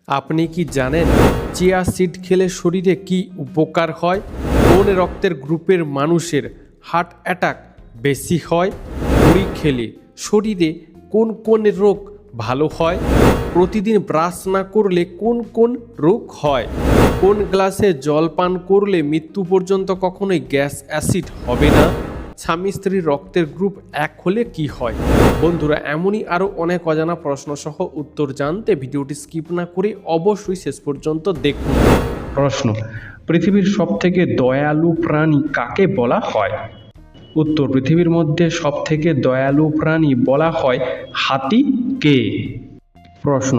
আপনি কি জানেন চিয়া সিড খেলে শরীরে কি উপকার হয়? কোন রক্তের গ্রুপের মানুষের হার্ট অ্যাটাক বেশি হয়? মুড়ি খেলে শরীরে কোন কোন রোগ ভালো হয়? প্রতিদিন ব্রাশ না করলে কোন কোন রোগ হয়? কোন গ্লাসে জল পান করলে মৃত্যু পর্যন্ত কখনোই গ্যাস অ্যাসিড হবে না? স্বামী স্ত্রীর রক্তের গ্রুপ এক হলে কি হয়? বন্ধুরা, এমনই আরও অনেক অজানা প্রশ্নসহ উত্তর জানতে ভিডিওটি স্কিপ না করে অবশ্যই শেষ পর্যন্ত দেখুন। প্রশ্ন: পৃথিবীর সবথেকে দয়ালু প্রাণী কাকে বলা হয়? উত্তর: পৃথিবীর মধ্যে সবথেকে দয়ালু প্রাণী বলা হয় হাতিকে। প্রশ্ন: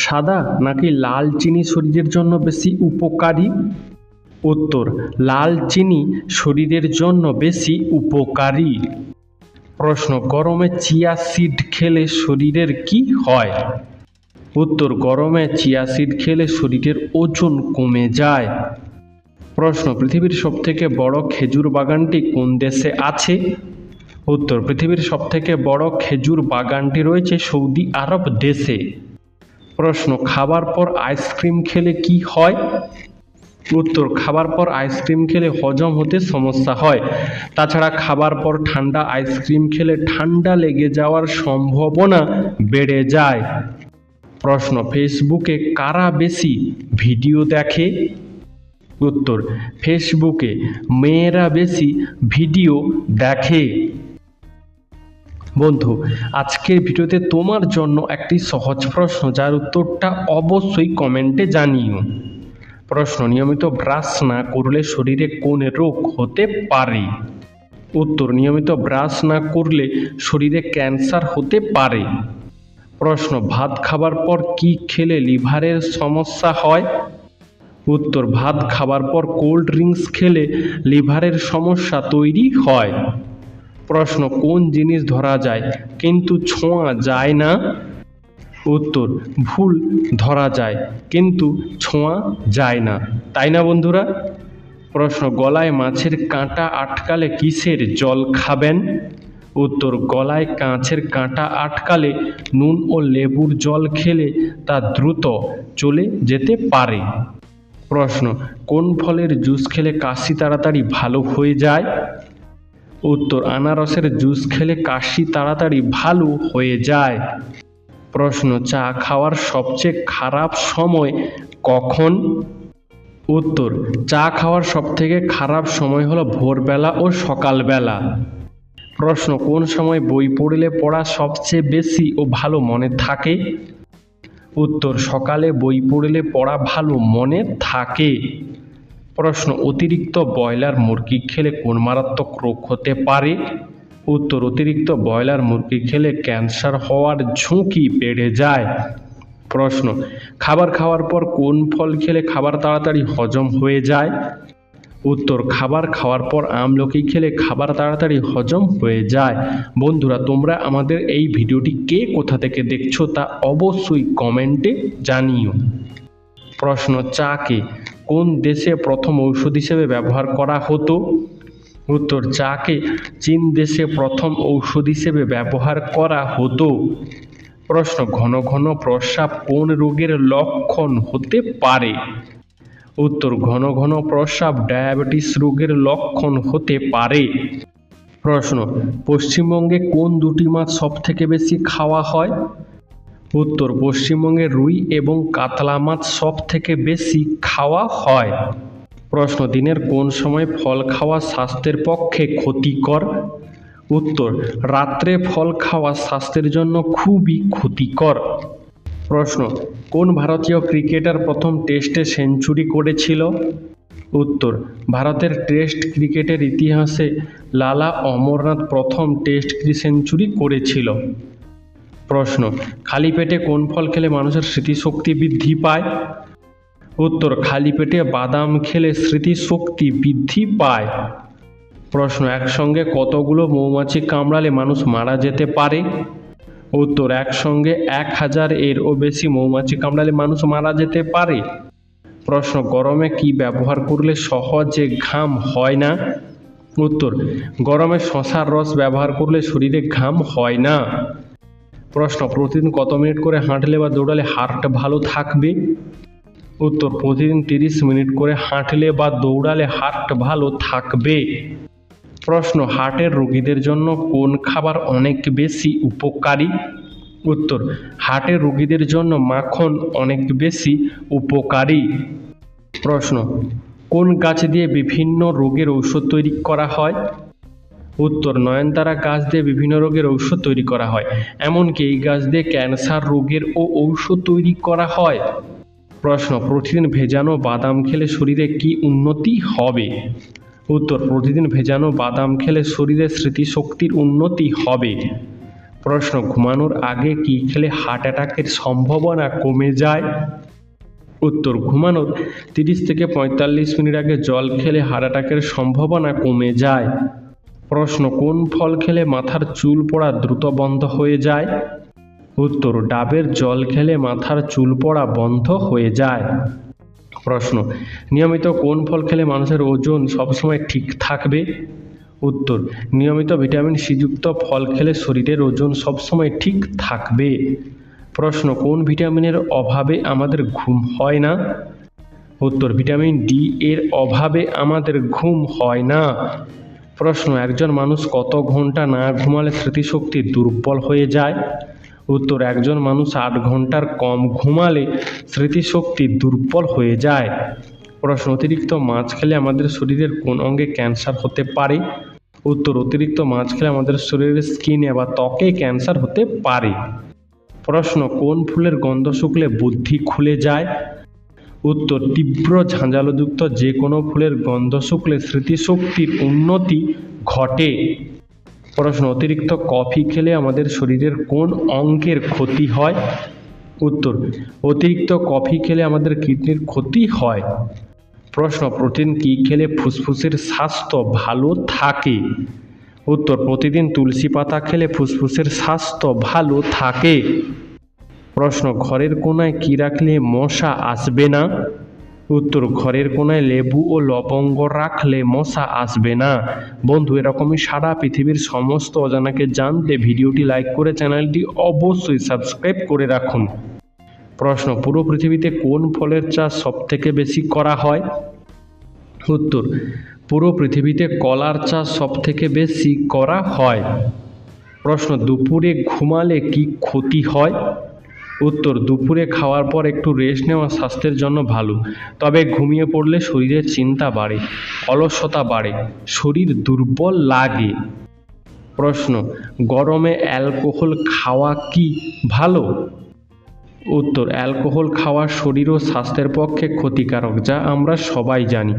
সাদা নাকি লাল চিনি শরীরের জন্য বেশি উপকারী? উত্তর: লাল চিনি শরীরের জন্য বেশি উপকারী। প্রশ্ন: গরমে চিয়া সিড খেলে শরীরের কি হয়? উত্তর: গরমে চিয়া সিড খেলে শরীরের ওজন কমে যায়। প্রশ্ন: পৃথিবীর সবথেকে বড় খেজুর বাগানটি কোন দেশে আছে? উত্তর: পৃথিবীর সবথেকে বড় খেজুর বাগানটি রয়েছে সৌদি আরব দেশে। প্রশ্ন: খাবার পর আইসক্রিম খেলে কি হয়? উত্তর: খাবার পর আইসক্রিম খেলে হজম হতে সমস্যা হয়। তাছাড়া খাবার পর ঠান্ডা আইসক্রিম খেলে ঠান্ডা লেগে যাওয়ার সম্ভাবনা বেড়ে যায়। প্রশ্ন: ফেসবুকে কারা বেশি ভিডিও দেখে? উত্তর: ফেসবুকে মেয়েরা বেশি ভিডিও দেখে। বন্ধু, আজকের ভিডিওতে তোমার জন্য একটি সহজ প্রশ্ন, যার উত্তরটা অবশ্যই কমেন্টে জানিও। প্রশ্ন: নিয়মিত ব্রাশ না করলে শরীরে কোন রোগ হতে পারে? উত্তর: নিয়মিত ব্রাশ না করলে শরীরে ক্যান্সার হতে পারে। প্রশ্ন: ভাত খাবার পর কি খেলে লিভারের সমস্যা হয়? উত্তর: ভাত খাবার পর কোল্ড ড্রিঙ্কস খেলে লিভারের সমস্যা তৈরি হয়। প্রশ্ন: কোন জিনিস ধরা যায় কিন্তু ছোঁয়া যায় না? উত্তর: ভুল ধরা যায় কিন্তু ছোঁয়া যায় না, তাই না বন্ধুরা? প্রশ্ন: গলায় মাছের কাঁটা আটকালে কিসের জল খাবেন? উত্তর: গলায় মাছের কাঁটা আটকালে নুন ও লেবুর জল খেলে তা দ্রুত চলে যেতে পারে। প্রশ্ন: কোন ফলের জুস খেলে কাশি তাড়াতাড়ি ভালো হয়ে যায়? উত্তর: আনারসের জুস খেলে কাশি তাড়াতাড়ি ভালো হয়ে যায়। প্রশ্ন: চা খাওয়ার সবচেয়ে খারাপ সময় কখন? উত্তর: চা খাওয়ার সবথেকে খারাপ সময় হলো ভোরবেলা ও সকালবেলা। প্রশ্ন: কোন সময় বই পড়লে পড়া সবচেয়ে বেশি ও ভালো মনে থাকে? উত্তর: সকালে বই পড়লে পড়া ভালো মনে থাকে। প্রশ্ন: অতিরিক্ত ব্রয়লার মুরগি খেলে কোন মারাত্মক রোগ হতে পারে? উত্তর: অতিরিক্ত ব্রয়লার মুরগি খেলে ক্যান্সার হওয়ার ঝুঁকি বেড়ে যায়। প্রশ্ন: খাবার খাওয়ার পর কোন ফল খেলে খাবার তাড়াতাড়ি হজম হয়ে যায়? উত্তর: খাবার খাওয়ার পর আমলকি খেলে খাবার তাড়াতাড়ি হজম হয়ে যায়। বন্ধুরা, তোমরা আমাদের এই ভিডিওটি কে কোথা থেকে দেখছো তা অবশ্যই কমেন্টে জানিও। প্রশ্ন: চাকে কোন দেশে প্রথম ঔষধ হিসেবে ব্যবহার করা হতো? উত্তর: চাকে চীন দেশে প্রথম ঔষধ হিসেবে ব্যবহার করা হতো। প্রশ্ন: ঘন ঘন প্রস্রাব কোন রোগের লক্ষণ হতে পারে? উত্তর: ঘন ঘন প্রস্রাব ডায়াবেটিস রোগের লক্ষণ হতে পারে। প্রশ্ন: পশ্চিমবঙ্গে কোন দুটি মাছ সবথেকে বেশি খাওয়া হয়? উত্তর: পশ্চিমবঙ্গে রুই এবং কাতলা মাছ সবথেকে বেশি খাওয়া হয়। প্রশ্ন: দিনের কোন সময় ফল খাওয়া স্বাস্থ্যের পক্ষে ক্ষতিকর? উত্তর: রাত্রে ফল খাওয়া স্বাস্থ্যের জন্য খুবই ক্ষতিকর। প্রশ্ন: কোন ভারতীয় ক্রিকেটার প্রথম টেস্টে সেঞ্চুরি করেছিল? উত্তর: ভারতের টেস্ট ক্রিকেটের ইতিহাসে লালা অমরনাথ প্রথম টেস্ট সেঞ্চুরি করেছিল। প্রশ্ন: খালি পেটে কোন ফল খেলে মানুষের স্মৃতিশক্তি বৃদ্ধি পায়? উত্তর: খালি পেটে বাদাম খেলে স্মৃতিশক্তি বৃদ্ধি পায়। প্রশ্ন: একসঙ্গে কতগুলো মৌমাছি কামড়ালে মানুষ মারা যেতে পারে? উত্তর: একসঙ্গে 1000 এরও বেশি মৌমাছি কামড়ালে মানুষ মারা যেতে পারে। প্রশ্ন: গরমে কি ব্যবহার করলে সহজে ঘাম হয় না? উত্তর: গরমে শসার রস ব্যবহার করলে শরীরে ঘাম হয় না। প্রশ্ন, প্রতিদিন কত মিনিট করে হাঁটলে বা দৌড়ালে হার্ট ভালো থাকবে? উত্তর, প্রতিদিন 30 মিনিট করে হাঁটলে বা দৌড়ালে হার্ট ভালো থাকবে। প্রশ্ন, হার্টের রোগীদের জন্য কোন খাবার অনেক বেশি উপকারী? উত্তর, হার্টের রোগীদের জন্য মাখন অনেক বেশি উপকারী। প্রশ্ন, কোন গাছ দিয়ে বিভিন্ন রোগের ঔষধ তৈরি করা হয়? উত্তর, নয়নতারা গাছ দিয়ে বিভিন্ন রোগের ঔষধ তৈরি করা হয়। এমনকি এই গাছ দিয়ে ক্যান্সার রোগের ঔষধ তৈরি করা হয়। প্রশ্ন, প্রতিদিন ভেজানো বাদাম খেলে শরীরে কি উন্নতি হবে? উত্তর, প্রতিদিন ভেজানো বাদাম খেলে শরীরে স্মৃতিশক্তির উন্নতি হবে। প্রশ্ন, ঘুমানোর আগে কি খেলে হার্ট অ্যাটাকের সম্ভাবনা কমে যায়? উত্তর, ঘুমানোর 30 থেকে 45 মিনিট আগে জল খেলে হার্ট অ্যাটাকের সম্ভাবনা কমে যায়। প্রশ্ন, কোন ফল খেলে মাথার চুল পড়া দ্রুত বন্ধ হয়ে যায়? উত্তর, ডাবের জল খেলে মাথার চুল পড়া বন্ধ হয়ে যায়। প্রশ্ন, নিয়মিত কোন ফল খেলে মানুষের ওজন সবসময় ঠিক থাকবে? উত্তর, নিয়মিত ভিটামিন সি যুক্ত ফল খেলে শরীরের ওজন সবসময় ঠিক থাকবে। প্রশ্ন, কোন ভিটামিনের অভাবে আমাদের ঘুম হয় না? উত্তর, ভিটামিন ডি এর অভাবে আমাদের ঘুম হয় না। প্রশ্ন, একজন মানুষ কত ঘন্টা না ঘুমালে স্মৃতিশক্তি দুর্বল হয়ে যায়? উত্তর, একজন মানুষ 8 ঘন্টার কম ঘুমালে স্মৃতিশক্তি দুর্বল হয়ে যায়। প্রশ্ন, অতিরিক্ত মাছ খেলে আমাদের শরীরের কোন অঙ্গে ক্যান্সার হতে পারে? উত্তর, অতিরিক্ত মাছ খেলে আমাদের শরীরের স্কিনে বা ত্বকে ক্যান্সার হতে পারে। প্রশ্ন, কোন ফুলের গন্ধ শুকলে বুদ্ধি খুলে যায়? উত্তর, তীব্র ঝাঁঝালোযুক্ত যে কোনো ফুলের গন্ধ শুকলে স্মৃতিশক্তির উন্নতি ঘটে। প্রশ্ন, অতিরিক্ত কফি খেলে আমাদের শরীরের কোন অঙ্গের ক্ষতি হয়? উত্তর, অতিরিক্ত কফি খেলে আমাদের কিডনির ক্ষতি হয়। প্রশ্ন, প্রতিদিন কি খেলে ফুসফুসের স্বাস্থ্য ভালো থাকে? উত্তর, প্রতিদিন তুলসী পাতা খেলে ফুসফুসের স্বাস্থ্য ভালো থাকে। প্রশ্ন, ঘরের কোণায় কি রাখলে মশা আসবে না? উত্তর, ঘরের কোণায় লেবু ও লবঙ্গ রাখলে মশা আসবে না। বন্ধু, এরকমই সারা পৃথিবীর সমস্ত অজানাকে জানতে ভিডিওটি লাইক করে চ্যানেলটি অবশ্যই সাবস্ক্রাইব করে রাখুন। প্রশ্ন, পুরো পৃথিবীতে কোন ফলের চাষ সবথেকে বেশি করা হয়? উত্তর, পুরো পৃথিবীতে কলার চাষ সবথেকে বেশি করা হয়। প্রশ্ন, দুপুরে ঘুমালে কি ক্ষতি হয়? উত্তর, দুপুরে খাওয়ার পর একটু রেস্ট নেওয়া স্বাস্থ্যের জন্য ভালো, তবে ঘুমিয়ে পড়লে শরীরের চিন্তা বাড়ে, অলসতা বাড়ে, শরীর দুর্বল লাগে। প্রশ্ন, গরমে অ্যালকোহল খাওয়া কি ভালো? উত্তর, অ্যালকোহল খাওয়া শরীর ও স্বাস্থ্যের পক্ষে ক্ষতিকারক, যা আমরা সবাই জানি।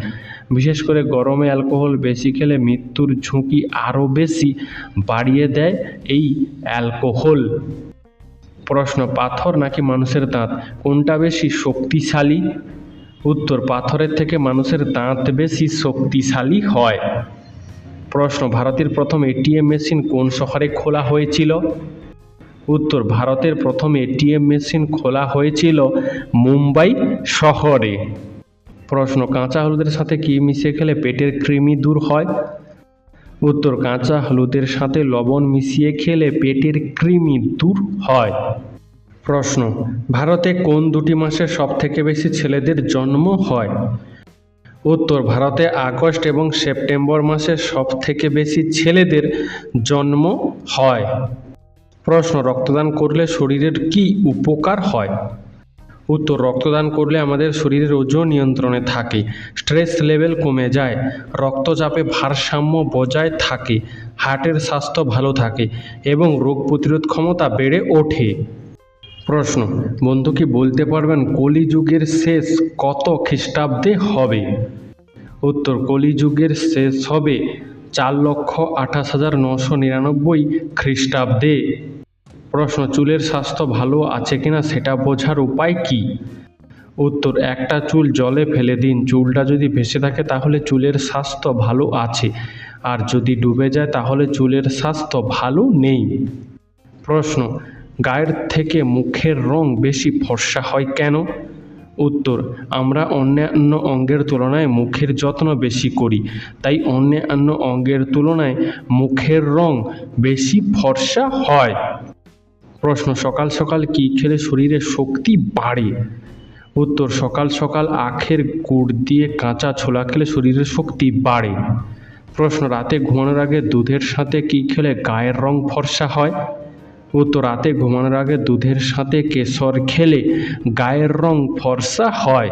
বিশেষ করে গরমে অ্যালকোহল বেশি খেলে মৃত্যুর ঝুঁকি আরও বেশি বাড়িয়ে দেয় এই অ্যালকোহল। প্রশ্ন, পাথর নাকি মানুষের দাঁত, কোনটা বেশি শক্তিশালী? উত্তর, পাথরের থেকে মানুষের দাঁত বেশি শক্তিশালী হয়। প্রশ্ন, ভারতের প্রথম এটিএম মেশিন কোন শহরে খোলা হয়েছিল? উত্তর, ভারতের প্রথম এটিএম মেশিন খোলা হয়েছিল মুম্বাই শহরে। প্রশ্ন, কাঁচা হলুদের সাথে কি মিশিয়ে খেলে পেটের কৃমি দূর হয়? উত্তর, কাঁচা হলুদের সাথে লবণ মিশিয়ে খেলে পেটের কৃমি দূর হয়। প্রশ্ন, ভারতে কোন দুটি মাসে সবথেকে বেশি ছেলেদের জন্ম হয়? উত্তর, ভারতে আগস্ট এবং সেপ্টেম্বর মাসে সবথেকে বেশি ছেলেদের জন্ম হয়। প্রশ্ন, রক্তদান করলে শরীরের কি উপকার হয়? উত্তর, রক্তদান করলে আমাদের শরীরের ওজন নিয়ন্ত্রণে থাকে, স্ট্রেস লেভেল কমে যায়, রক্তচাপে ভারসাম্য বজায় থাকে, হার্টের স্বাস্থ্য ভালো থাকে এবং রোগ প্রতিরোধ ক্ষমতা বেড়ে ওঠে। প্রশ্ন, বন্ধু কি বলতে পারবেন কলিযুগের শেষ কত খ্রিস্টাব্দে হবে? উত্তর, কলিযুগের শেষ হবে 4,28,999 খ্রিস্টাব্দে। প্রশ্ন, চুলের স্বাস্থ্য ভালো আছে কিনা সেটা বোঝার উপায় কি? উত্তর, একটা চুল জলে ফেলে দিন, চুলটা যদি ভেসে থাকে তাহলে চুলের স্বাস্থ্য ভালো আছে, আর যদি ডুবে যায় তাহলে চুলের স্বাস্থ্য ভালো নেই। প্রশ্ন, গায়ের থেকে মুখের রং বেশি ফর্সা হয় কেন? উত্তর, আমরা অন্যান্য অঙ্গের তুলনায় মুখের যত্ন বেশি করি, তাই অন্যান্য অঙ্গের তুলনায় মুখের রং বেশি ফর্সা হয়। প্রশ্ন সকাল সকাল কি খেলে শরীরে শক্তি বাড়ে? উত্তর সকাল সকাল আখের গুড় দিয়ে কাঁচা ছোলা খেলে শরীরে শক্তি বাড়ে। প্রশ্ন রাতে ঘুমানোর আগে দুধের সাথে কি খেলে গায়ের রং ফর্সা হয়? উত্তর রাতে ঘুমানোর আগে দুধের সাথে কেশর খেলে গায়ের রং ফর্সা হয়।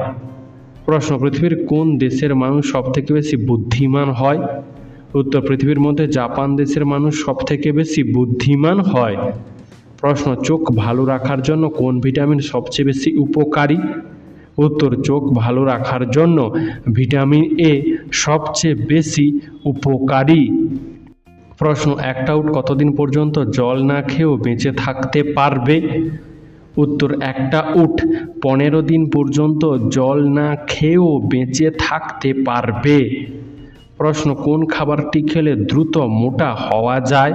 প্রশ্ন পৃথিবীর কোন দেশের মানুষ সবথেকে বেশি বুদ্ধিমান হয়? উত্তর পৃথিবীর মধ্যে জাপান দেশের মানুষ সবথেকে বেশি বুদ্ধিমান হয়। প্রশ্ন চোখ ভালো রাখার জন্য কোন ভিটামিন সবচেয়ে বেশি উপকারী? উত্তর চোখ ভালো রাখার জন্য ভিটামিন এ সবচেয়ে বেশি উপকারী। প্রশ্ন একটা উট কতদিন পর্যন্ত জল না খেয়েও বেঁচে থাকতে পারবে? উত্তর একটা উট 15 দিন পর্যন্ত জল না খেয়েও বেঁচে থাকতে পারবে। প্রশ্ন কোন খাবারটি খেলে দ্রুত মোটা হওয়া যায়?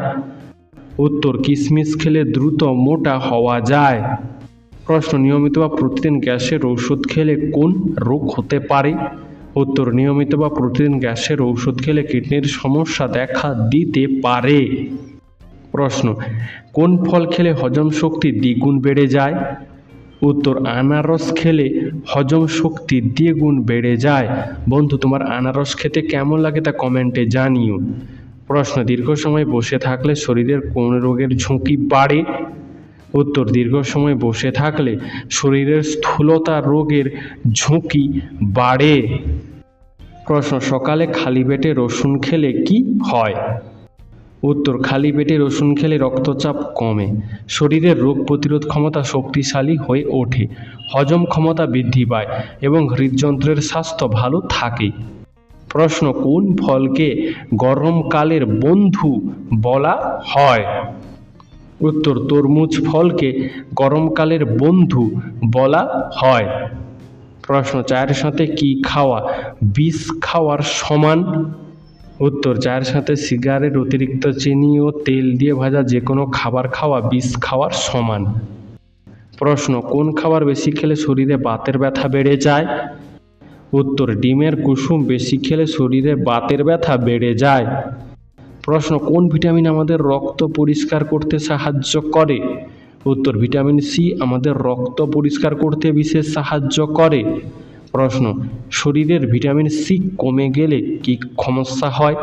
উত্তর কিশমিশ খেলে দ্রুত মোটা হওয়া যায়। প্রশ্ন নিয়মিত বা প্রতিদিন গ্যাসের ওষুধ খেলে কোন রোগ হতে পারে? উত্তর নিয়মিত বা প্রতিদিন গ্যাসের ওষুধ খেলে কিডনির সমস্যা দেখা দিতে পারে। প্রশ্ন কোন ফল খেলে হজম শক্তি দ্বিগুণ বেড়ে যায়? উত্তর আনারস খেলে হজম শক্তি দ্বিগুণ বেড়ে যায়। বন্ধু তোমার আনারস খেতে কেমন লাগে তা কমেন্টে জানিও। প্রশ্ন দীর্ঘ সময় বসে থাকলে শরীরের কোন রোগের ঝুঁকি বাড়ে? উত্তর দীর্ঘ সময় বসে থাকলে শরীরের স্থূলতা রোগের ঝুঁকি বাড়ে। প্রশ্ন সকালে খালি পেটে রসুন খেলে কি হয়? উত্তর খালি পেটে রসুন খেলে রক্তচাপ কমে, শরীরের রোগ প্রতিরোধ ক্ষমতা শক্তিশালী হয়ে ওঠে, হজম ক্ষমতা বৃদ্ধি পায় এবং হৃদযন্ত্রের স্বাস্থ্য ভালো থাকে। প্রশ্ন কোন ফলকে গরমকালের বন্ধু বলা হয়? উত্তর তরমুজ ফলকে গরমকালের বন্ধু বলা হয়। প্রশ্ন চায়ের সাথে কি খাওয়া বিষ খাওয়ার সমান? উত্তর চায়ের সাথে সিগারেট, অতিরিক্ত চিনি ও তেল দিয়ে ভাজা যে কোনো খাবার খাওয়া বিষ খাওয়ার সমান। প্রশ্ন কোন খাবার বেশি খেলে শরীরে বাতের ব্যথা বেড়ে যায়? উত্তর ডিমের কুসুম বেশি খেলে শরীরে বাতের ব্যথা বেড়ে যায়। প্রশ্ন কোন ভিটামিন আমাদের রক্ত পরিষ্কার করতে সাহায্য করে? উত্তর ভিটামিন সি আমাদের রক্ত পরিষ্কার করতে বিশেষ সাহায্য করে। প্রশ্ন শরীরের ভিটামিন সি কমে গেলে কি সমস্যা হয়?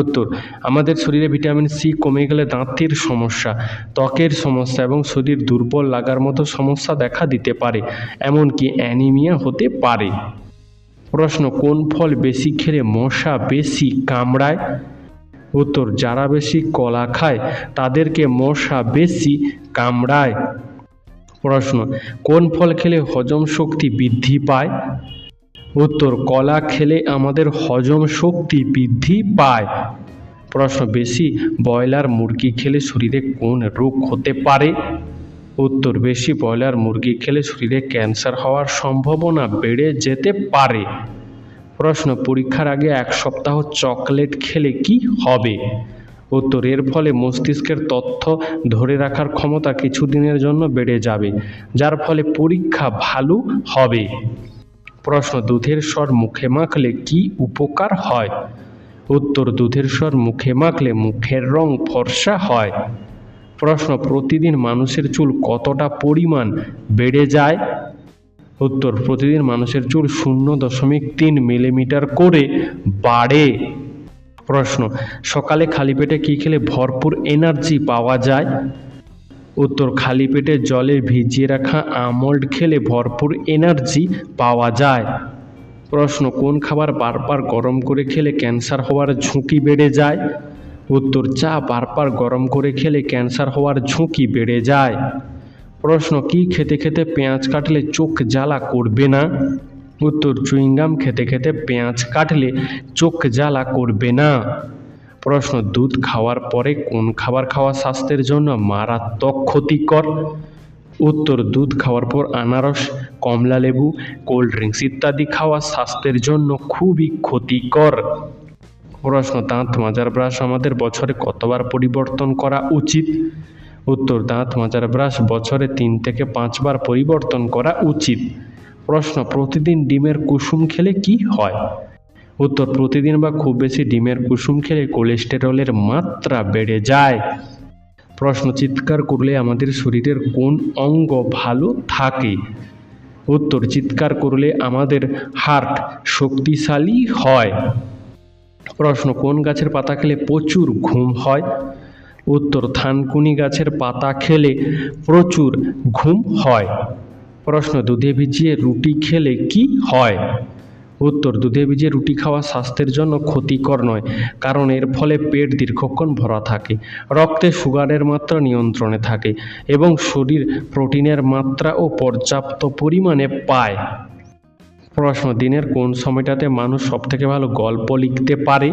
উত্তর আমাদের শরীরে ভিটামিন সি কমে গেলে দাঁতের সমস্যা, ত্বকের সমস্যা এবং শরীর দুর্বল লাগার মতো সমস্যা দেখা দিতে পারে, এমনকি অ্যানিমিয়া হতে পারে। প্রশ্ন কোন ফল বেশি খেলে মশা বেশি কামড়ায়? উত্তর যারা বেশি কলা খায় তাদেরকে মশা বেশি কামড়ায়। প্রশ্ন কোন ফল খেলে হজম শক্তি বৃদ্ধি পায়? উত্তর কলা খেলে আমাদের হজম শক্তি বৃদ্ধি পায়। প্রশ্ন বেশি ব্রয়লার মুরগি খেলে শরীরে কোন রোগ হতে পারে? উত্তর বেশি ব্রয়লার মুরগি খেলে শরীরে ক্যান্সার হওয়ার সম্ভাবনা বেড়ে যেতে পারে। প্রশ্ন পরীক্ষার আগে 1 সপ্তাহ চকলেট খেলে কি হবে? উত্তর এর ফলে মস্তিষ্কের তথ্য ধরে রাখার ক্ষমতা কিছুদিনের জন্য বেড়ে যাবে, যার ফলে পরীক্ষা ভালো হবে। প্রশ্ন দুধের স্বর মুখে মাখলে কি উপকার হয়? উত্তর দুধের স্বর মুখে মাখলে মুখের রং ফর্সা হয়। প্রশ্ন প্রতিদিন মানুষের চুল কতটা পরিমাণ বেড়ে যায়? উত্তর প্রতিদিন মানুষের চুল 0.3 মিলিমিটার করে বাড়ে। প্রশ্ন সকালে খালি পেটে কি খেলে ভরপুর এনার্জি পাওয়া যায়? উত্তর খালি পেটে জলে ভিজিয়ে রাখা আমন্ড খেলে ভরপুর এনার্জি পাওয়া যায়। প্রশ্ন কোন খাবার বারবার গরম করে খেলে ক্যান্সার হওয়ার ঝুঁকি বেড়ে যায়? উত্তর চা বারবার গরম করে খেলে ক্যান্সার হওয়ার ঝুঁকি বেড়ে যায়। প্রশ্ন কি খেতে খেতে পেঁয়াজ কাটলে চোখ জ্বালা করবে না? উত্তর চুইংগাম খেতে খেতে পেঁয়াজ কাটলে চোখ জ্বালা করবে না। প্রশ্ন দুধ খাওয়ার পরে কোন খাবার খাওয়া স্বাস্থ্যের জন্য মারাত্মক ক্ষতিকর? উত্তর দুধ খাওয়ার পর আনারস, কমলা লেবু, কোল্ড ড্রিঙ্কস ইত্যাদি খাওয়া স্বাস্থ্যের জন্য খুবই ক্ষতিকর। প্রশ্ন দাঁত মাজার ব্রাশ আমাদের বছরে কতবার পরিবর্তন করা উচিত? উত্তর দাঁত মাজার ব্রাশ বছরে 3 থেকে 5 বার পরিবর্তন করা উচিত। প্রশ্ন প্রতিদিন ডিমের কুসুম খেলে কি হয়? উত্তর প্রতিদিন বা খুব বেশি ডিমের কুসুম খেলে কোলেস্টেরলের মাত্রা বেড়ে যায়। প্রশ্ন, চিৎকার করলে আমাদের শরীরের কোন অঙ্গ ভালো থাকে? উত্তর, চিৎকার করলে আমাদের হার্ট শক্তিশালী হয়। প্রশ্ন, কোন গাছের পাতা খেলে প্রচুর ঘুম হয়? উত্তর, থানকুনি গাছের পাতা খেলে প্রচুর ঘুম হয়। প্রশ্ন, দুধে ভিজিয়ে রুটি খেলে কি হয়? উত্তর, দুধে ভিজিয়ে রুটি খাওয়া স্বাস্থ্যের জন্য ক্ষতিকর নয়, কারণ এর ফলে পেট দীর্ঘক্ষণ ভরা থাকে, রক্তে সুগারের মাত্রা নিয়ন্ত্রণে থাকে এবং শরীর প্রোটিনের মাত্রা ও পর্যাপ্ত পরিমাণে পায়। প্রশ্ন, দিনের কোন সময়টাতে মানুষ সবথেকে ভালো গল্প লিখতে পারে?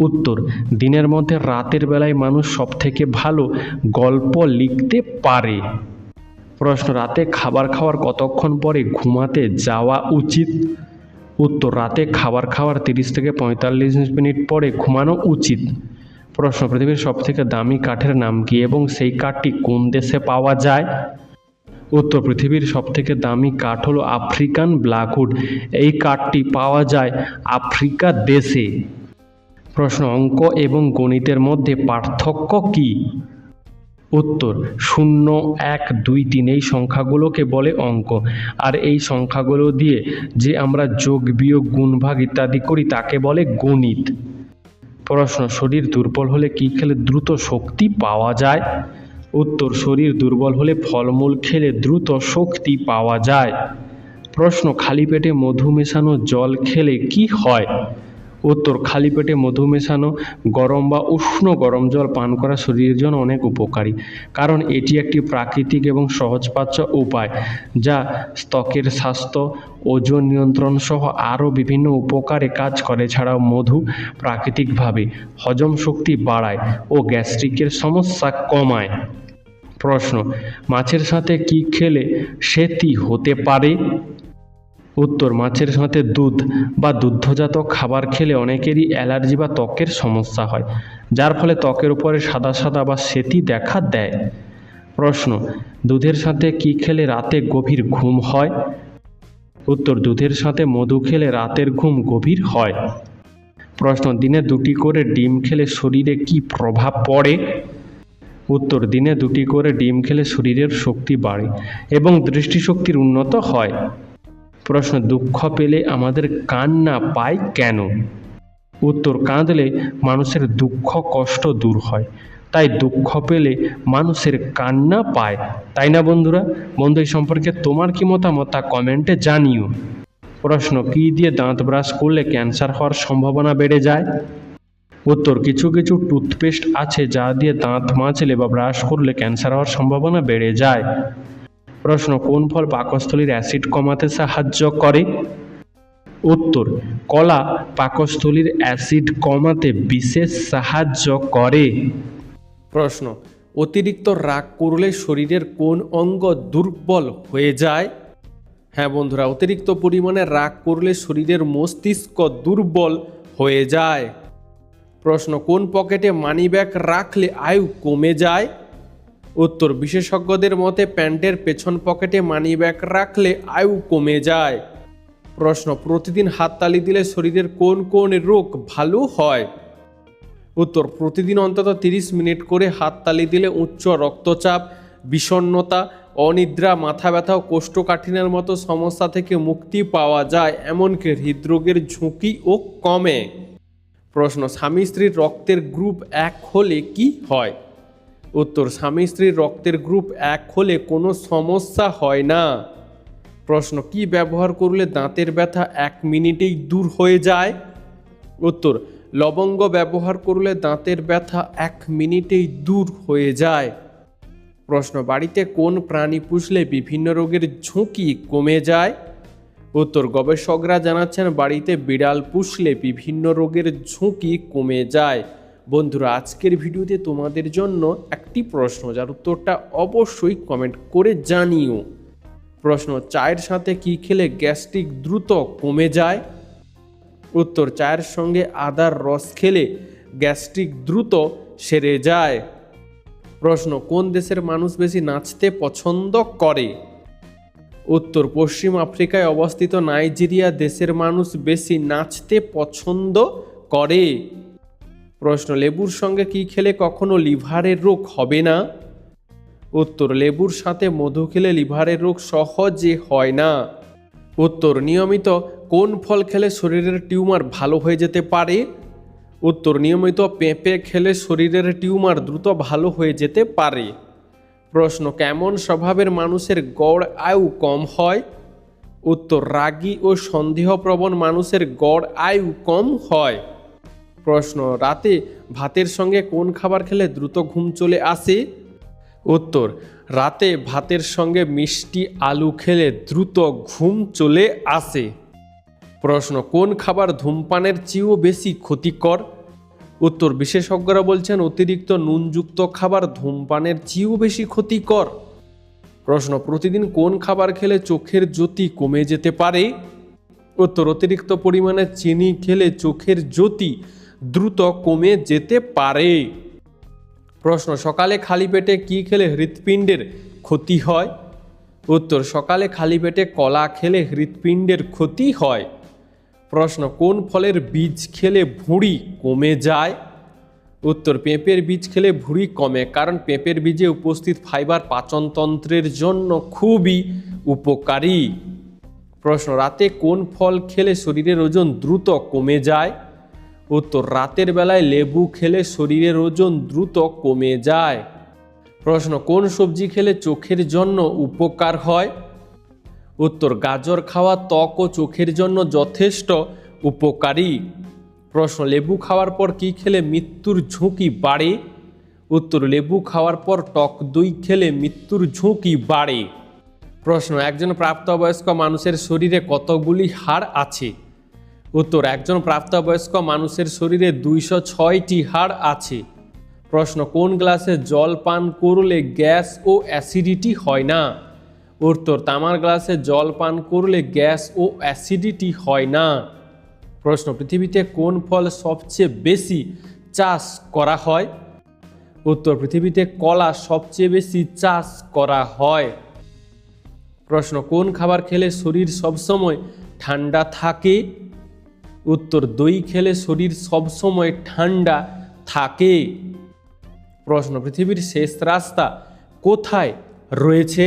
উত্তর, দিনের মধ্যে রাতের বেলায় মানুষ সবথেকে ভালো গল্প লিখতে পারে। প্রশ্ন, রাতে খাবার খাওয়ার কতক্ষণ পরে ঘুমাতে যাওয়া উচিত? উত্তর, রাতে খাবার খাওয়ার 30 থেকে 45 মিনিট পরে ঘুমানো উচিত। প্রশ্ন, পৃথিবীর সবথেকে দামি কাঠের নাম কি এবং সেই কাঠটি কোন দেশে পাওয়া যায়? উত্তর, পৃথিবীর সবথেকে দামি কাঠ হলো আফ্রিকান ব্ল্যাকউড। এই কাঠটি পাওয়া যায় আফ্রিকা দেশে। প্রশ্ন, অঙ্ক এবং গণিতের মধ্যে পার্থক্য কি? উত্তর, 0, 1, 2, 3 এই সংখ্যাগুলোকে বলে অঙ্ক, আর এই সংখ্যাগুলো দিয়ে যে আমরা যোগ বিয়োগ গুণ ভাগ ইত্যাদি করি তাকে বলে গণিত। প্রশ্ন, শরীর দুর্বল হলে কি খেলে দ্রুত শক্তি পাওয়া যায়? উত্তর, শরীর দুর্বল হলে ফলমূল খেলে দ্রুত শক্তি পাওয়া যায়। প্রশ্ন, খালি পেটে মধু মেশানো জল খেলে কি হয়? উত্তর, খালি পেটে মধু মেশানো গরম বা উষ্ণ গরম জল পান করা শরীরের জন্য অনেক উপকারী, কারণ এটি একটি প্রাকৃতিক এবং সহজপাচ্য উপায় যা ত্বকের স্বাস্থ্য, ওজন নিয়ন্ত্রণ সহ আরও বিভিন্ন উপকারে কাজ করে। এছাড়াও মধু প্রাকৃতিকভাবে হজম শক্তি বাড়ায় ও গ্যাস্ট্রিকের সমস্যা কমায়। প্রশ্ন, মাছের সাথে কি খেলে সেতি হতে পারে? উত্তর, মাছের সাথে দুধ বা দুগ্ধজাত খাবার খেলে অনেকেরই অ্যালার্জি বা ত্বকের সমস্যা হয়, যার ফলে ত্বকের উপরে সাদা সাদা বা সেতি দেখা দেয়। প্রশ্ন, দুধের সাথে কি খেলে রাতে গভীর ঘুম হয়? উত্তর, দুধের সাথে মধু খেলে রাতের ঘুম গভীর হয়। প্রশ্ন, দিনে 2টি করে ডিম খেলে শরীরে কি প্রভাব পড়ে? উত্তর, দিনে 2টি করে ডিম খেলে শরীরের শক্তি বাড়ে এবং দৃষ্টিশক্তির উন্নত হয়। প্রশ্ন, দুঃখ পেলে আমাদের কান্না পায় কেন? উত্তর, কাঁদলে মানুষের দুঃখ কষ্ট দূর হয়, তাই দুঃখ পেলে মানুষের কান্না পায়, তাই না বন্ধুরা? বন্ধু, এই সম্পর্কে তোমার কি মতামত তা কমেন্টে জানিও। প্রশ্ন, কি দিয়ে দাঁত ব্রাশ করলে ক্যান্সার হওয়ার সম্ভাবনা বেড়ে যায়? উত্তর, কিছু কিছু টুথপেস্ট আছে যা দিয়ে দাঁত মাজলে বা ব্রাশ করলে ক্যান্সার হওয়ার সম্ভাবনা বেড়ে যায়। প্রশ্ন, কোন ফল পাকস্থলীর অ্যাসিড কমাতে সাহায্য করে? উত্তর, কলা পাকস্থলীর অ্যাসিড কমাতে বিশেষ সাহায্য করে। প্রশ্ন, অতিরিক্ত রাগ করলে শরীরের কোন অঙ্গ দুর্বল হয়ে যায়? হ্যাঁ বন্ধুরা, অতিরিক্ত পরিমাণে রাগ করলে শরীরের মস্তিষ্ক দুর্বল হয়ে যায়। প্রশ্ন, কোন পকেটে মানিব্যাগ রাখলে আয়ু কমে যায়? উত্তর, বিশেষজ্ঞদের মতে প্যান্টের পেছন পকেটে মানিব্যাগ রাখলে আয়ু কমে যায়। প্রশ্ন, প্রতিদিন হাততালি দিলে শরীরের কোন কোন রোগ ভালো হয়? উত্তর, প্রতিদিন অন্তত 30 মিনিট করে হাততালি দিলে উচ্চ রক্তচাপ, বিষণ্ণতা, অনিদ্রা, মাথা ব্যথা ও কোষ্ঠকাঠিন্যের মতো সমস্যা থেকে মুক্তি পাওয়া যায়, এমনকি হৃদরোগের ঝুঁকিও কমে। প্রশ্ন, স্বামী স্ত্রীর রক্তের গ্রুপ 1 হলে কি হয়? উত্তর, স্বামী স্ত্রীর রক্তের গ্রুপ 1 হলে কোনো সমস্যা হয় না। প্রশ্ন, কি ব্যবহার করলে দাঁতের ব্যথা 1 মিনিটেই দূর হয়ে যায়? উত্তর, লবঙ্গ ব্যবহার করলে দাঁতের ব্যথা 1 মিনিটেই দূর হয়ে যায়। প্রশ্ন, বাড়িতে কোন প্রাণী পুষলে বিভিন্ন রোগের ঝুঁকি কমে যায়? উত্তর, গবেষকরা জানাচ্ছেন বাড়িতে বিড়াল পুষলে বিভিন্ন রোগের ঝুঁকি কমে যায়। বন্ধুরা, আজকের ভিডিওতে তোমাদের জন্য একটি প্রশ্ন, যার উত্তরটা অবশ্যই কমেন্ট করে জানিও। প্রশ্ন, চায়ের সাথে কি খেলে গ্যাস্ট্রিক দ্রুত কমে যায়? উত্তর, চায়ের সঙ্গে আদার রস খেলে গ্যাস্ট্রিক দ্রুত সেরে যায়। প্রশ্ন, কোন দেশের মানুষ বেশি নাচতে পছন্দ করে? উত্তর, পশ্চিম আফ্রিকায় অবস্থিত নাইজেরিয়া দেশের মানুষ বেশি নাচতে পছন্দ করে। প্রশ্ন লেবুর সঙ্গে কি খেলে কখনো লিভারের রোগ হবে না? উত্তর লেবুর সাথে মধু খেলে লিভারের রোগ সহজে হয় না। উত্তর নিয়মিত কোন ফল খেলে শরীরের টিউমার ভালো হয়ে যেতে পারে? উত্তর নিয়মিত পেঁপে খেলে শরীরের টিউমার দ্রুত ভালো হয়ে যেতে পারে। প্রশ্ন কেমন স্বভাবের মানুষের গড় আয়ু কম হয়? উত্তর রাগী ও সন্দেহপ্রবণ মানুষের গড় আয়ু কম হয়। প্রশ্ন রাতে ভাতের সঙ্গে কোন খাবার খেলে দ্রুত ঘুম চলে আসে? উত্তর রাতে ভাতের সঙ্গে মিষ্টি আলু খেলে দ্রুত ঘুম চলে আসে। প্রশ্ন কোন খাবার ধূমপানের চেয়েও বেশি ক্ষতিকর? উত্তর বিশেষজ্ঞরা বলছেন অতিরিক্ত নুনযুক্ত খাবার ধূমপানের চেয়েও বেশি ক্ষতিকর। প্রশ্ন প্রতিদিন কোন খাবার খেলে চোখের জ্যোতি কমে যেতে পারে? উত্তর অতিরিক্ত পরিমাণে চিনি খেলে চোখের জ্যোতি দ্রুত কমে যেতে পারে। প্রশ্ন সকালে খালি পেটে কি খেলে হৃৎপিণ্ডের ক্ষতি হয়? উত্তর সকালে খালি পেটে কলা খেলে হৃৎপিণ্ডের ক্ষতি হয়। প্রশ্ন কোন ফলের বীজ খেলে ভুঁড়ি কমে যায়? উত্তর পেঁপের বীজ খেলে ভুঁড়ি কমে, কারণ পেঁপের বীজে উপস্থিত ফাইবার পাচনতন্ত্রের জন্য খুবই উপকারী। প্রশ্ন রাতে কোন ফল খেলে শরীরের ওজন দ্রুত কমে যায়? উত্তর রাতের বেলায় লেবু খেলে শরীরের ওজন দ্রুত কমে যায়। প্রশ্ন কোন সবজি খেলে চোখের জন্য উপকার হয়? উত্তর গাজর খাওয়া ত্বক ও চোখের জন্য যথেষ্ট উপকারী। প্রশ্ন লেবু খাওয়ার পর কি খেলে মৃত্যুর ঝুঁকি বাড়ে? উত্তর লেবু খাওয়ার পর টক দই খেলে মৃত্যুর ঝুঁকি বাড়ে। প্রশ্ন একজন প্রাপ্তবয়স্ক মানুষের শরীরে কতগুলি হাড় আছে? উত্তর একজন প্রাপ্তবয়স্ক মানুষের শরীরে 206টি হাড় আছে। প্রশ্ন কোন গ্লাসে জল পান করলে গ্যাস ও অ্যাসিডিটি হয় না? উত্তর তামার গ্লাসে জল পান করলে গ্যাস ও অ্যাসিডিটি হয় না। প্রশ্ন পৃথিবীতে কোন ফল সবচেয়ে বেশি চাষ করা হয়? উত্তর পৃথিবীতে কলা সবচেয়ে বেশি চাষ করা হয়। প্রশ্ন কোন খাবার খেলে শরীর সবসময় ঠান্ডা থাকে? উত্তর দই খেলে শরীর সবসময় ঠান্ডা থাকে। প্রশ্ন পৃথিবীর শেষ রাস্তা কোথায় রয়েছে?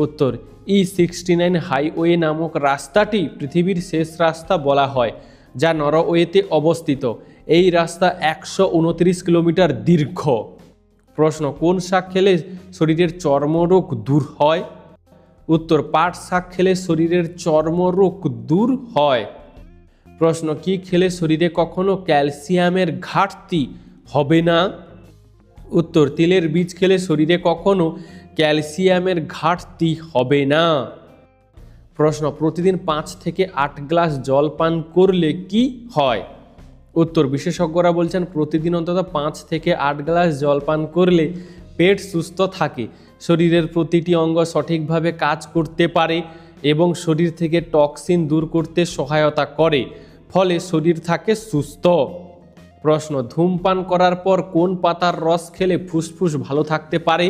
উত্তর E69 হাইওয়ে নামক রাস্তাটি পৃথিবীর শেষ রাস্তা বলা হয়, যা নরওয়েতে অবস্থিত। এই রাস্তা 129 কিলোমিটার দীর্ঘ। প্রশ্ন কোন শাক খেলে শরীরের চর্মরোগ দূর হয়? উত্তর পাট শাক খেলে শরীরের চর্মরোগ দূর হয়। প্রশ্ন কি খেলে শরীরে কখনো ক্যালসিয়ামের ঘাটতি হবে না? উত্তর তিলের বীজ খেলে শরীরে কখনো ক্যালসিয়ামের ঘাটতি হবে না। প্রশ্ন প্রতিদিন 5 থেকে 8 গ্লাস জল পান করলে কি হয়? উত্তর বিশেষজ্ঞরা বলছেন প্রতিদিন অন্তত 5 থেকে 8 গ্লাস জল পান করলে পেট সুস্থ থাকে, শরীরের প্রতিটি অঙ্গ সঠিকভাবে কাজ করতে পারে এবং শরীর থেকে টক্সিন দূর করতে সহায়তা করে, ফলে শরীর থাকে সুস্থ। প্রশ্ন ধূমপান করার পর কোন পাতার রস খেলে ফুসফুস ভালো থাকতে পারে?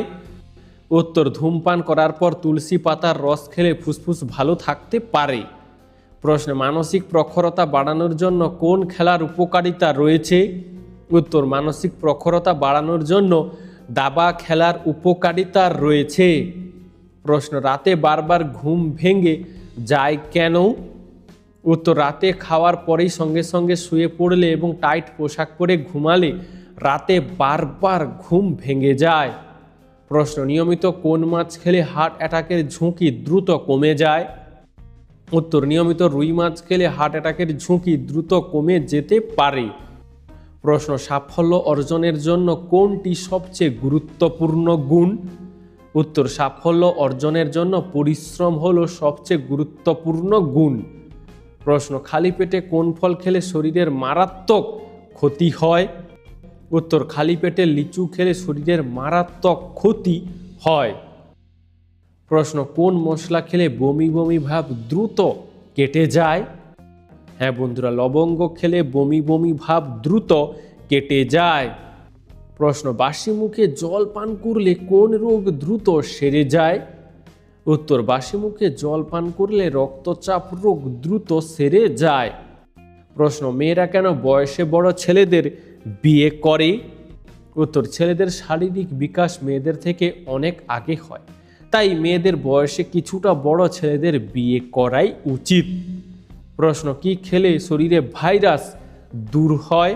উত্তর ধূমপান করার পর তুলসী পাতার রস খেলে ফুসফুস ভালো থাকতে পারে। প্রশ্ন মানসিক প্রখরতা বাড়ানোর জন্য কোন খেলার উপকারিতা রয়েছে? উত্তর মানসিক প্রখরতা বাড়ানোর জন্য দাবা খেলার উপকারিতা রয়েছে। প্রশ্ন রাতে বারবার ঘুম ভেঙে যায় কেন? উত্তর রাতে খাওয়ার পরেই সঙ্গে সঙ্গে শুয়ে পড়লে এবং টাইট পোশাক পরে ঘুমালে রাতে বারবার ঘুম ভেঙে যায়। প্রশ্ন নিয়মিত কোন মাছ খেলে হার্ট অ্যাটাকের ঝুঁকি দ্রুত কমে যায়? উত্তর নিয়মিত রুই মাছ খেলে হার্ট অ্যাটাকের ঝুঁকি দ্রুত কমে যেতে পারে। প্রশ্ন সাফল্য অর্জনের জন্য কোনটি সবচেয়ে গুরুত্বপূর্ণ গুণ? উত্তর সাফল্য অর্জনের জন্য পরিশ্রম হলো সবচেয়ে গুরুত্বপূর্ণ গুণ। প্রশ্ন খালি পেটে কোন ফল খেলে শরীরের মারাত্মক ক্ষতি হয়? উত্তর খালি পেটে লিচু খেলে শরীরের মারাত্মক ক্ষতি হয়। প্রশ্ন কোন মশলা খেলে বমি বমি ভাব দ্রুত কেটে যায়? হ্যাঁ বন্ধুরা, লবঙ্গ খেলে বমি বমি ভাব দ্রুত কেটে যায়। প্রশ্ন বাসি মুখে জল পান করলে কোন রোগ দ্রুত সেরে যায়? উত্তর বাসি মুখে জল পান করলে রক্তচাপ রোগ দ্রুত সেরে যায়। প্রশ্ন মেয়েরা কেন বয়সে বড় ছেলেদের বিয়ে করে? উত্তর, ছেলেদের শারীরিক বিকাশ মেয়েদের থেকে অনেক আগে হয়, তাই মেয়েদের বয়সে কিছুটা বড় ছেলেদের বিয়ে করাই উচিত। প্রশ্ন, কি খেলে শরীরে ভাইরাস দূর হয়?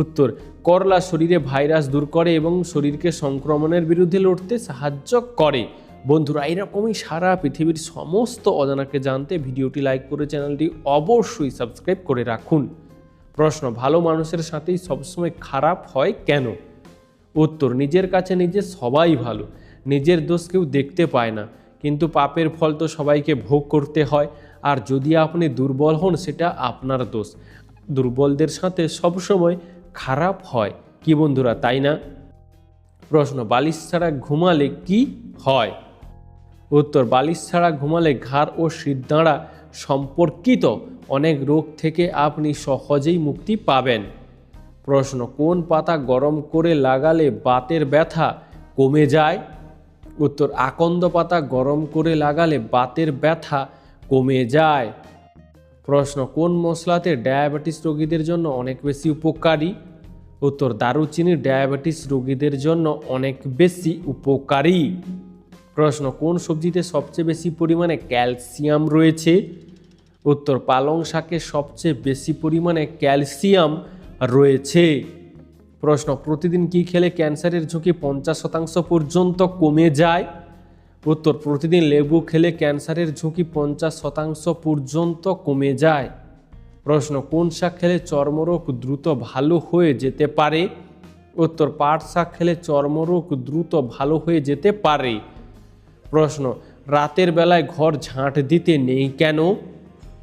উত্তর, করলা শরীরে ভাইরাস দূর করে এবং শরীরকে সংক্রমণের বিরুদ্ধে লড়তে সাহায্য করে। বন্ধুরা, এরকমই সারা পৃথিবীর সমস্ত অজানাকে জানতে ভিডিওটি লাইক করে চ্যানেলটি অবশ্যই সাবস্ক্রাইব করে রাখুন। প্রশ্ন, ভালো মানুষের সাথেই সবসময় খারাপ হয় কেন? উত্তর, নিজের কাছে নিজে সবাই ভালো, নিজের দোষ কেউ দেখতে পায় না, কিন্তু পাপের ফল তো সবাইকে ভোগ করতে হয়। আর যদি আপনি দুর্বল হন সেটা আপনার দোষ। দুর্বলদের সাথে সবসময় খারাপ হয়, কি বন্ধুরা, তাই না? প্রশ্ন, বালিশ ছাড়া ঘুমালে কি হয়? উত্তর, বালিশ ছাড়া ঘুমালে ঘাড় ও শিরদাঁড়া সম্পর্কিত অনেক রোগ থেকে আপনি সহজেই মুক্তি পাবেন। প্রশ্ন, কোন পাতা গরম করে লাগালে বাতের ব্যথা কমে যায়? উত্তর, আকন্দ পাতা গরম করে লাগালে বাতের ব্যথা কমে যায়। প্রশ্ন, কোন মশলাতে ডায়াবেটিস রোগীদের জন্য অনেক বেশি উপকারী? উত্তর, দারুচিনি ডায়াবেটিস রোগীদের জন্য অনেক বেশি উপকারী। প্রশ্ন, কোন সবজিতে সবচেয়ে বেশি পরিমাণে ক্যালসিয়াম রয়েছে? উত্তর, পালং শাকে সবচেয়ে বেশি পরিমাণে ক্যালসিয়াম রয়েছে। প্রশ্ন, প্রতিদিন কি খেলে ক্যান্সারের ঝুঁকি 50% পর্যন্ত কমে যায়? উত্তর, প্রতিদিন লেবু খেলে ক্যান্সারের ঝুঁকি 50% পর্যন্ত কমে যায়। প্রশ্ন, কোন শাক খেলে চর্মরোগ দ্রুত ভালো হয়ে যেতে পারে? উত্তর, পাট শাক খেলে চর্মরোগ দ্রুত ভালো হয়ে যেতে পারে। প্রশ্ন, রাতের বেলায় ঘর ঝাঁট দিতে নেই কেন?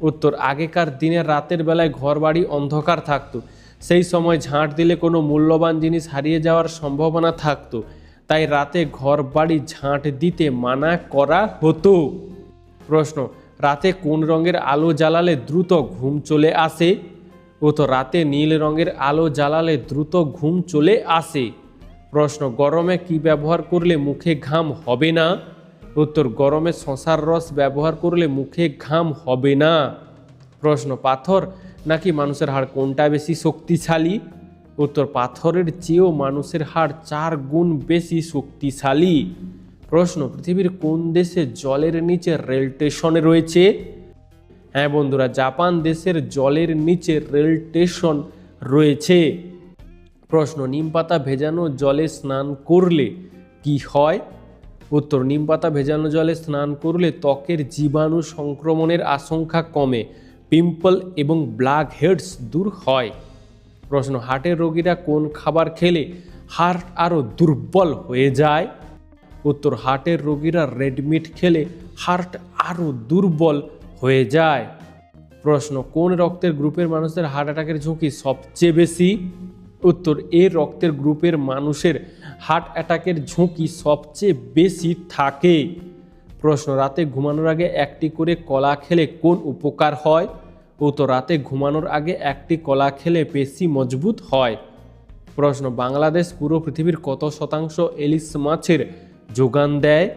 উত্তর, আগেকার দিনে রাতের বেলায় ঘর বাড়ি অন্ধকার থাকতো, সেই সময় ঝাঁট দিলে কোনো মূল্যবান জিনিস হারিয়ে যাওয়ার সম্ভাবনা থাকতো, তাই রাতে ঘর বাড়ি ঝাঁট দিতে মানা করা হতো। প্রশ্ন, রাতে কোন রঙের আলো জ্বালালে দ্রুত ঘুম চলে আসে? উত্তর, রাতে নীল রঙের আলো জ্বালালে দ্রুত ঘুম চলে আসে। প্রশ্ন, গরমে কি ব্যবহার করলে মুখে ঘাম হবে না? উত্তর, গরমে শশার রস ব্যবহার করলে মুখে ঘাম হবে না। প্রশ্ন, পাথর নাকি মানুষের হাড় কোনটা বেশি শক্তিশালী? উত্তর, পাথরের চেয়েও মানুষের হাড় 4 গুণ বেশি শক্তিশালী। প্রশ্ন, পৃথিবীর কোন দেশে জলের নিচে রেল স্টেশন রয়েছে? হ্যাঁ বন্ধুরা, জাপান দেশের জলের নিচে রেল স্টেশন রয়েছে। প্রশ্ন, নিম পাতা ভেজানো জলে স্নান করলে কি হয়? উত্তর, নিম পাতা ভেজানো জলে স্নান করলে ত্বকের জীবাণু সংক্রমণের আশঙ্কা কমে, পিম্পল এবং ব্ল্যাক হেডস দূর হয়। প্রশ্ন, হার্টের রোগীরা কোন খাবার খেলে হার্ট আরও দুর্বল হয়ে যায়? উত্তর, হার্টের রোগীরা রেড মিট খেলে হার্ট আরও দুর্বল হয়ে যায়। প্রশ্ন, কোন রক্তের গ্রুপের মানুষের হার্ট অ্যাটাকের ঝুঁকি সবচেয়ে বেশি? উত্তর, এ রক্তের গ্রুপের মানুষের হার্ট অ্যাটাকের ঝুঁকি সবচেয়ে বেশি থাকে। প্রশ্ন, রাতে ঘুমানোর আগে একটি করে কলা খেলে কোন উপকার হয়? উত্তর, রাতে ঘুমানোর আগে একটি কলা খেলে পেশি মজবুত হয়। প্রশ্ন, বাংলাদেশ পুরো পৃথিবীর কত শতাংশ ইলিশ মাছের যোগান দেয়?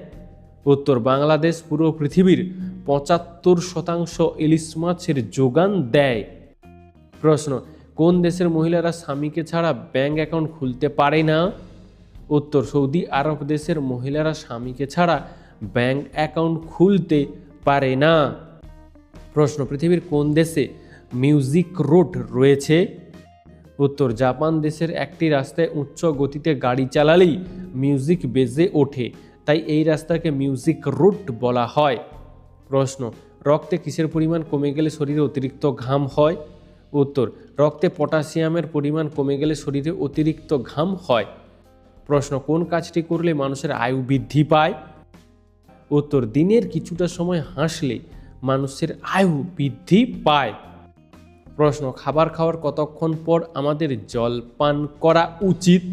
উত্তর, বাংলাদেশ পুরো পৃথিবীর 75% ইলিশ মাছের যোগান দেয়। প্রশ্ন, কোন দেশের মহিলারা স্বামীকে ছাড়া ব্যাংক অ্যাকাউন্ট খুলতে পারে না? উত্তর, সৌদি আরব দেশের মহিলারা স্বামীকে ছাড়া ব্যাংক অ্যাকাউন্ট খুলতে পারে না। প্রশ্ন, পৃথিবীর কোন দেশে মিউজিক রোড রয়েছে? উত্তর, জাপান দেশের একটি রাস্তায় উচ্চ গতিতে গাড়ি চালালেই মিউজিক বেজে ওঠে, তাই এই রাস্তাকে মিউজিক রোড বলা হয়। প্রশ্ন, রক্তে কিসের পরিমাণ কমে গেলে শরীরে অতিরিক্ত ঘাম হয়? উত্তর, রক্তে পটাশিয়ামের পরিমাণ কমে গেলে শরীরে অতিরিক্ত ঘাম হয়। প্রশ্ন, কোন কাজটি করলে মানুষের আয়ু বৃদ্ধি পায়? উত্তর, দিনের কিছুটা সময় হাসলে মানুষের আয়ু বৃদ্ধি পায়। প্রশ্ন, খাবার খাওয়ার কতক্ষণ পর আমাদের জল পান করা উচিত?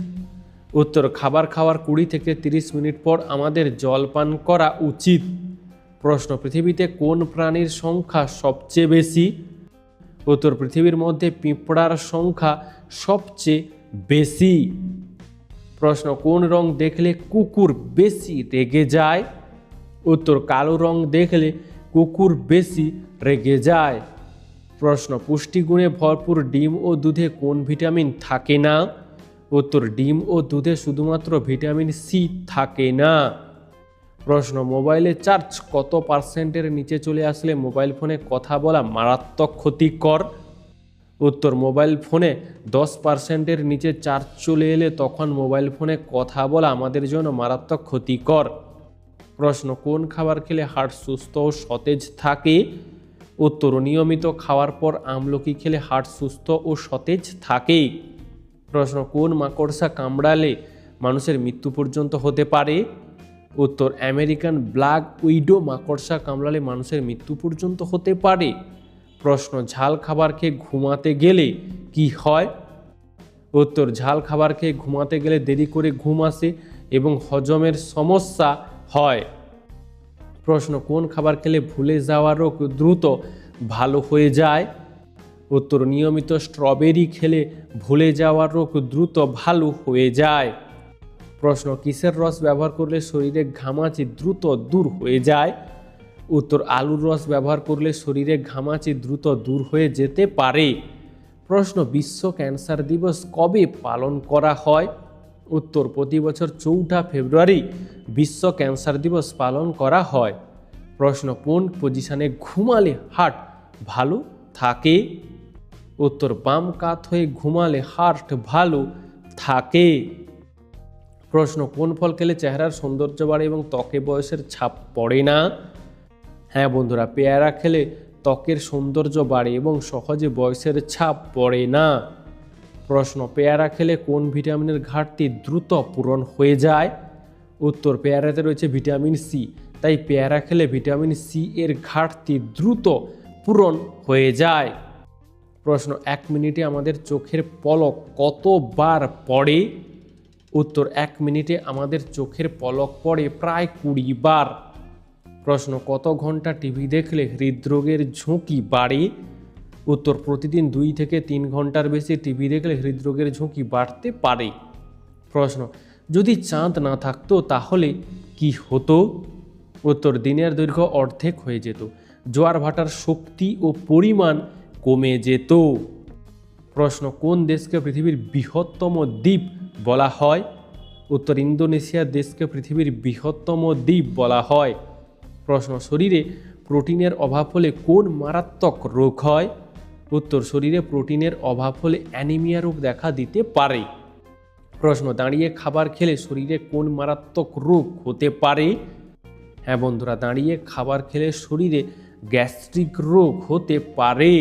উত্তর, খাবার খাওয়ার 20 থেকে 30 মিনিট পর আমাদের জল পান করা উচিত। প্রশ্ন, পৃথিবীতে কোন প্রাণীর সংখ্যা সবচেয়ে বেশি? উত্তর, পৃথিবীর মধ্যে পিঁপড়ার সংখ্যা সবচেয়ে বেশি। প্রশ্ন, কোন রং দেখলে কুকুর বেশি রেগে যায়? উত্তর, কালো রং দেখলে কুকুর বেশি রেগে যায়। প্রশ্ন, পুষ্টিগুণে ভরপুর ডিম ও দুধে কোন ভিটামিন থাকে না? উত্তর, ডিম ও দুধে শুধুমাত্র ভিটামিন সি থাকে না। প্রশ্ন, মোবাইলে চার্জ কত পার্সেন্টের নিচে চলে আসলে মোবাইল ফোনে কথা বলা মারাত্মক ক্ষতিকর? উত্তর, মোবাইল ফোনে 10%-এর নিচে চার্জ চলে এলে তখন মোবাইল ফোনে কথা বলা আমাদের জন্য মারাত্মক ক্ষতিকর। প্রশ্ন, কোন খাবার খেলে হার্ট সুস্থ ও সতেজ থাকে? উত্তর, নিয়মিত খাওয়ার পর আমলকি খেলে হার্ট সুস্থ ও সতেজ থাকে। প্রশ্ন, কোন মাকড়সা কামড়ালে মানুষের মৃত্যু পর্যন্ত হতে পারে? উত্তর, আমেরিকান ব্ল্যাক উইডো মাকড়সা কামড়ালে মানুষের মৃত্যু পর্যন্ত হতে পারে। প্রশ্ন, ঝাল খাবার খেয়ে ঘুমাতে গেলে কি হয়? উত্তর, ঝাল খাবার খেয়ে ঘুমাতে গেলে দেরি করে ঘুম আসে এবং হজমের সমস্যা হয়। প্রশ্ন, কোন খাবার খেলে ভুলে যাওয়া রোগ দ্রুত ভালো হয়ে যায়? উত্তর, নিয়মিত স্ট্রবেরি খেলে ভুলে যাওয়া রোগ দ্রুত ভালো হয়ে যায়। প্রশ্ন, কিসের রস ব্যবহার করলে শরীরে ঘামাচি দ্রুত দূর হয়ে যায়? উত্তর, আলুর রস ব্যবহার করলে শরীরে ঘামাচি দ্রুত দূর হয়ে যেতে পারে। প্রশ্ন, বিশ্ব ক্যান্সার দিবস কবে পালন করা হয়? উত্তর, প্রতি বছর 4 ফেব্রুয়ারি বিশ্ব ক্যান্সার দিবস পালন করা হয়। প্রশ্ন, কোন পজিশনে ঘুমালে হার্ট ভালো থাকে? উত্তর, বাম কাত হয়ে ঘুমালে হার্ট ভালো থাকে। প্রশ্ন, কোন ফল খেলে চেহারার সৌন্দর্য বাড়ে এবং ত্বকে বয়সের ছাপ পড়ে না? হ্যাঁ বন্ধুরা, পেয়ারা খেলে ত্বকের সৌন্দর্য বাড়ে এবং সহজে বয়সের ছাপ পড়ে না। প্রশ্ন, পেয়ারা খেলে কোন ভিটামিনের ঘাটতি দ্রুত পূরণ হয়ে যায়? উত্তর, পেয়ারাতে রয়েছে ভিটামিন সি, তাই পেয়ারা খেলে ভিটামিন সি এর ঘাটতি দ্রুত পূরণ হয়ে যায়। প্রশ্ন, 1 মিনিটে আমাদের চোখের পলক কতবার পড়ে? উত্তর, 1 মিনিটে আমাদের চোখের পলক পড়ে প্রায় 20 বার। প্রশ্ন, কত ঘন্টা টিভি দেখলে হৃদরোগের ঝুঁকি বাড়ে? উত্তর, প্রতিদিন 2 থেকে 3 ঘন্টার বেশি টিভি দেখলে হৃদরোগের ঝুঁকি বাড়তে পারে। প্রশ্ন, যদি চাঁদ না থাকতো তাহলে কি হতো? উত্তর, দিনের দৈর্ঘ্য অর্ধেক হয়ে যেত, জোয়ার ভাটার শক্তি ও পরিমাণ কমে যেত। প্রশ্ন, কোন দেশকে পৃথিবীর বৃহত্তম দ্বীপ বলা হয়? উত্তর, ইন্দোনেশিয়া দেশকে পৃথিবীর বৃহত্তম দ্বীপ বলা হয়। প্রশ্ন, শরীরে প্রোটিনের অভাব হলে কোন মারাত্মক রোগ হয়? উত্তর, শরীরে প্রোটিনের অভাব হলে অ্যানিমিয়া রোগ দেখা দিতে পারে। প্রশ্ন, দাঁড়িয়ে খাবার খেলে শরীরে কোন মারাত্মক রোগ হতে পারে? হ্যাঁ বন্ধুরা, দাঁড়িয়ে খাবার খেলে শরীরে গ্যাস্ট্রিক রোগ হতে পারে।